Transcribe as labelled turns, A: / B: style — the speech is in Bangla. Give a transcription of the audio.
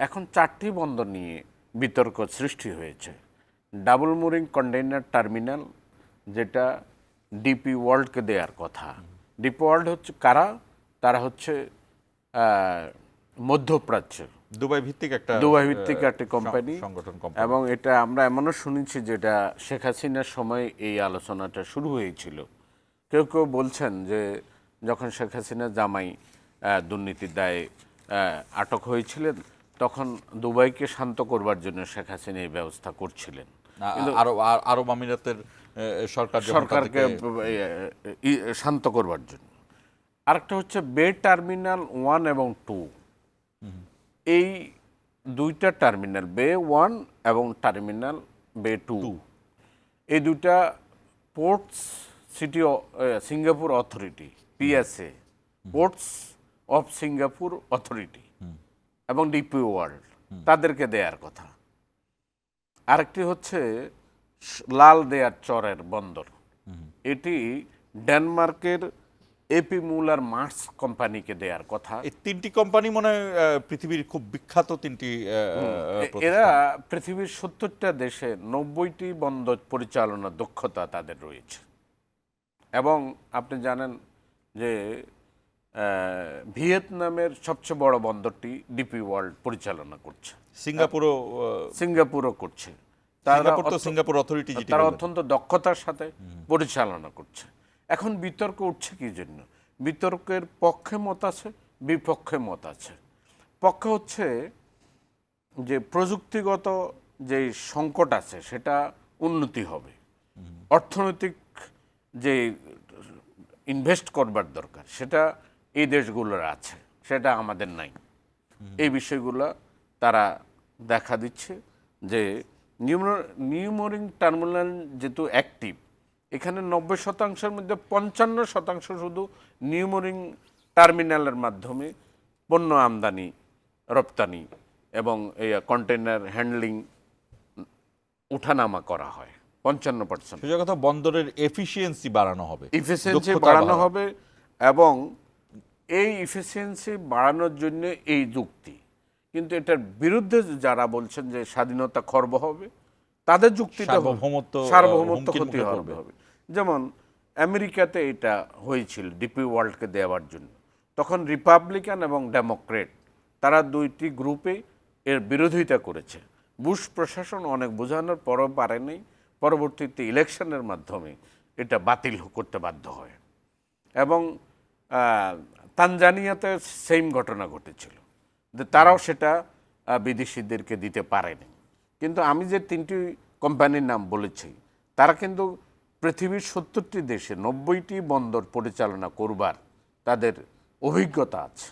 A: এখন 4টি বন্দর নিয়ে বিতর্ক সৃষ্টি হয়েছে। ডাবল মুরিং কন্টেইনার টার্মিনাল, যেটা ডিপি ওয়ার্ল্ডকে দেওয়ার কথা। ডিপি ওয়ার্ল্ড হচ্ছে কারা? তারা হচ্ছে মধ্যপ্রাচ্যের
B: দুবাই ভিত্তিক
A: একটি কোম্পানি
B: সংগঠন
A: এবং এটা আমরা এমনও শুনেছি যেটা শেখ হাসিনার সময় এই আলোচনাটা শুরু হয়েছিল। কেউ কেউ বলছেন যে যখন শেখ হাসিনা জামাই দুর্নীতির দায়ে আটক হয়েছিলেন, তখন দুবাইকে শান্ত করবার জন্য শেখ হাসিনা এই ব্যবস্থা করছিলেন,
B: আরব আমিরাতের
A: সরকারকে শান্ত করবার জন্য। আরেকটা হচ্ছে বে টার্মিনাল 1 এবং 2। এই দুইটা টার্মিনাল, বে 1 এবং টার্মিনাল বে 2, এই দুইটা ports city Singapore authority, PSA, ports of Singapore authority এবং ডিপি ওয়ার্ল্ড, তাদেরকে দেয়ার কথা। আরেকটি হচ্ছে লাল দেয়ার চরের বন্দর, এটি ডেনমার্কের এপি মুলার মার্স কোম্পানিকে দেওয়ার কথা।
B: এই 3টি কোম্পানি মনে হয় পৃথিবীর খুব বিখ্যাত 3টি।
A: এরা পৃথিবীর 70টা দেশে 90টি বন্দর পরিচালনার দক্ষতা তাদের রয়েছে। এবং আপনি জানেন যে ভিয়েতনামের সবচেয়ে বড় বন্দরটি ডিপি ওয়ার্ল্ড পরিচালনা করছে, সিঙ্গাপুরও করছে।
B: সিঙ্গাপুর অথরিটি
A: তারা অত্যন্ত দক্ষতার সাথে পরিচালনা করছে। এখন বিতর্ক উঠছে কি জন্য? বিতর্কের পক্ষে মত আছে, বিপক্ষে মত আছে। পক্ষে হচ্ছে যে প্রযুক্তিগত যে সংকট আছে সেটা উন্নতি হবে, অর্থনৈতিক যে ইনভেস্ট করবার দরকার সেটা এই দেশগুলোর আছে, সেটা আমাদের নাই। এই বিষয়গুলো তারা দেখা দিচ্ছে যে নিউ মুরিং টার্মিনাল যেহেতু অ্যাক্টিভ, এখানে 90% মধ্যে 55% শুধু নিউ মুরিং টার্মিনালের মাধ্যমে পণ্য আমদানি রপ্তানি এবং এই কন্টেইনার হ্যান্ডলিং উঠানামা করা হয়। 55%
B: কথা বন্দরের এফিসিয়েন্সি বাড়ানো
A: হবে, এবং এই এফিসিয়েন্সি বাড়ানোর জন্য এই যুক্তি। কিন্তু এটার বিরুদ্ধে যারা বলছেন যে স্বাধীনতা খর্ব হবে, তাদের যুক্তিটা সার্বভৌমত্ব ক্ষতি হবে। যেমন আমেরিকাতে এটা হয়েছিল ডিপি ওয়ার্ল্ডকে দেওয়ার জন্য, তখন রিপাবলিকান এবং ডেমোক্রেট তারা দুইটি গ্রুপে এর বিরোধিতা করেছে। বুশ প্রশাসন অনেক বোঝানোর পরও পারেনি, পরবর্তীতে ইলেকশনের মাধ্যমে এটা বাতিল করতে বাধ্য হয়। এবং তানজানিয়াতে সেম ঘটনা ঘটেছিল, যে তারাও সেটা বিদেশিদেরকে দিতে পারেনি। কিন্তু আমি যে 3টি কোম্পানির নাম বলেছি, তারা কিন্তু পৃথিবীর 70টি দেশে 90টি বন্দর পরিচালনা করবার তাদের অভিজ্ঞতা আছে।